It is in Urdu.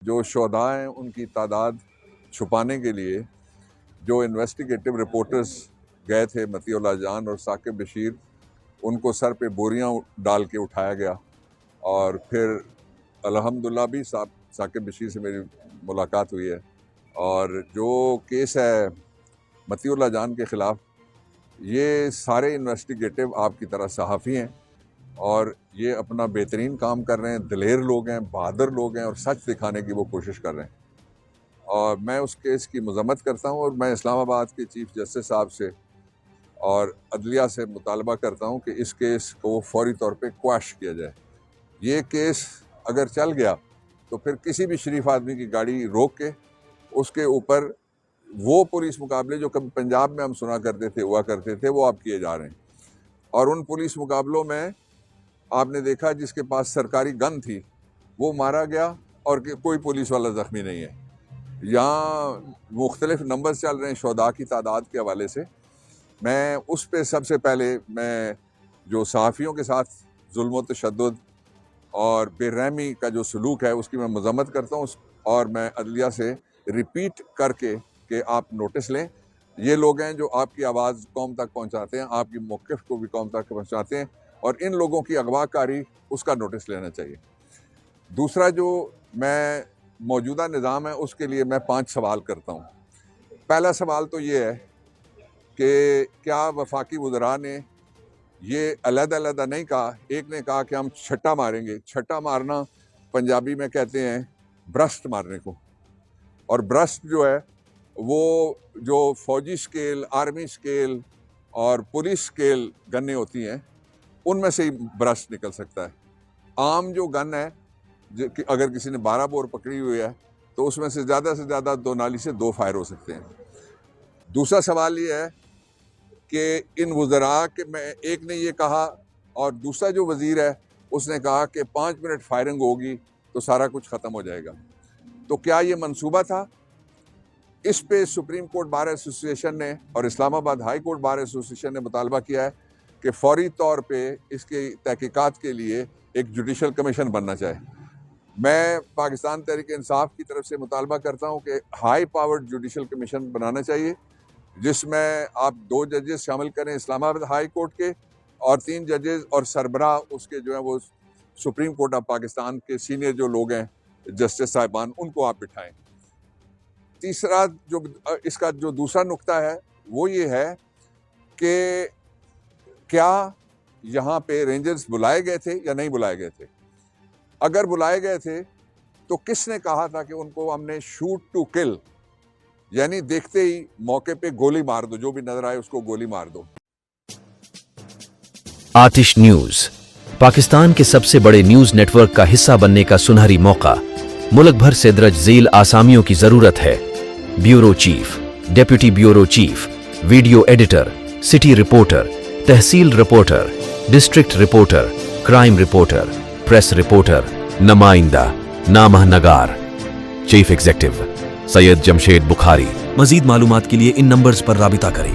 جو شہداء ہیں ان کی تعداد چھپانے کے لیے جو انویسٹیگیٹو رپورٹرز گئے تھے مطیع اللہ جان اور ثاقب بشیر، ان کو سر پہ بوریاں ڈال کے اٹھایا گیا، اور پھر الحمدللہ بھی ثاقب بشیر سے میری ملاقات ہوئی ہے۔ اور جو کیس ہے مطیع اللہ جان کے خلاف، یہ سارے انویسٹیگیٹو آپ کی طرح صحافی ہیں اور یہ اپنا بہترین کام کر رہے ہیں، دلیر لوگ ہیں، بہادر لوگ ہیں اور سچ دکھانے کی وہ کوشش کر رہے ہیں۔ اور میں اس کیس کی مذمت کرتا ہوں، اور میں اسلام آباد کے چیف جسٹس صاحب سے اور عدلیہ سے مطالبہ کرتا ہوں کہ اس کیس کو فوری طور پہ کویش کیا جائے۔ یہ کیس اگر چل گیا تو پھر کسی بھی شریف آدمی کی گاڑی روک کے اس کے اوپر وہ پولیس مقابلے جو کبھی پنجاب میں ہم سنا کرتے تھے ہوا کرتے تھے، وہ اب کیے جا رہے ہیں۔ اور ان پولیس مقابلوں میں آپ نے دیکھا جس کے پاس سرکاری گن تھی وہ مارا گیا اور کوئی پولیس والا زخمی نہیں ہے۔ یہاں مختلف نمبرز چل رہے ہیں شہداء کی تعداد کے حوالے سے۔ میں اس پہ سب سے پہلے میں جو صحافیوں کے ساتھ ظلم و تشدد اور بے رحمی کا جو سلوک ہے اس کی میں مذمت کرتا ہوں، اور میں عدلیہ سے ریپیٹ کر کے کہ آپ نوٹس لیں۔ یہ لوگ ہیں جو آپ کی آواز قوم تک پہنچاتے ہیں، آپ کی موقف کو بھی قوم تک پہنچاتے ہیں، اور ان لوگوں کی اغوا کاری اس کا نوٹس لینا چاہیے۔ دوسرا جو میں موجودہ نظام ہے اس کے لیے میں 5 سوال کرتا ہوں۔ پہلا سوال تو یہ ہے کہ کیا وفاقی وزراء نے یہ علیحدہ علیحدہ نہیں کہا؟ ایک نے کہا کہ ہم چھٹا ماریں گے۔ چھٹا مارنا پنجابی میں کہتے ہیں برسٹ مارنے کو، اور برسٹ جو ہے وہ جو فوجی سکیل، آرمی سکیل اور پولیس سکیل گنیں ہوتی ہیں ان میں سے ہی برسٹ نکل سکتا ہے۔ عام جو گن ہے اگر کسی نے 12 بور پکڑی ہوئی ہے تو اس میں سے زیادہ 2 نالی سے 2 فائر ہو سکتے ہیں۔ دوسرا سوال یہ ہے کہ ان وزراء کے میں ایک نے یہ کہا اور دوسرا جو وزیر ہے اس نے کہا کہ 5 منٹ فائرنگ ہوگی تو سارا کچھ ختم ہو جائے گا۔ تو کیا یہ منصوبہ تھا؟ اس پہ سپریم کورٹ بار ایسوسی ایشن نے اور اسلام آباد ہائی کورٹ بار ایسوسی ایشن نے مطالبہ کیا ہے کہ فوری طور پہ اس کی تحقیقات کے لیے ایک جوڈیشل کمیشن بننا چاہے۔ میں پاکستان تحریک انصاف کی طرف سے مطالبہ کرتا ہوں کہ ہائی پاورڈ جوڈیشل کمیشن بنانا چاہیے، جس میں آپ 2 ججز شامل کریں اسلام آباد ہائی کورٹ کے، اور 3 ججز اور سربراہ اس کے جو ہیں وہ سپریم کورٹ آف پاکستان کے سینئر جو لوگ ہیں جسٹس صاحبان، ان کو آپ بٹھائیں۔ تیسرا جو اس کا جو دوسرا نقطہ ہے وہ یہ ہے کہ کیا یہاں پہ رینجرز بلائے گئے تھے یا نہیں بلائے گئے تھے؟ اگر بلائے گئے تھے تو کس نے کہا تھا کہ ان کو ہم نے شوٹ ٹو کل، یعنی دیکھتے ہی موقع پہ گولی مار دو، جو بھی نظر آئے اس کو گولی مار دو۔ آتش نیوز پاکستان کے سب سے بڑے نیوز نیٹ ورک کا حصہ بننے کا سنہری موقع۔ ملک بھر سے درج ذیل آسامیوں کی ضرورت ہے: bureau chief, deputy bureau chief, video editor, city reporter, تحصیل reporter, district reporter, crime reporter, press reporter, نمائندہ، نامہ نگار۔ Chief executive Syed Jamshed Bukhari. مزید معلومات کے لیے ان نمبرز پر رابطہ کریں۔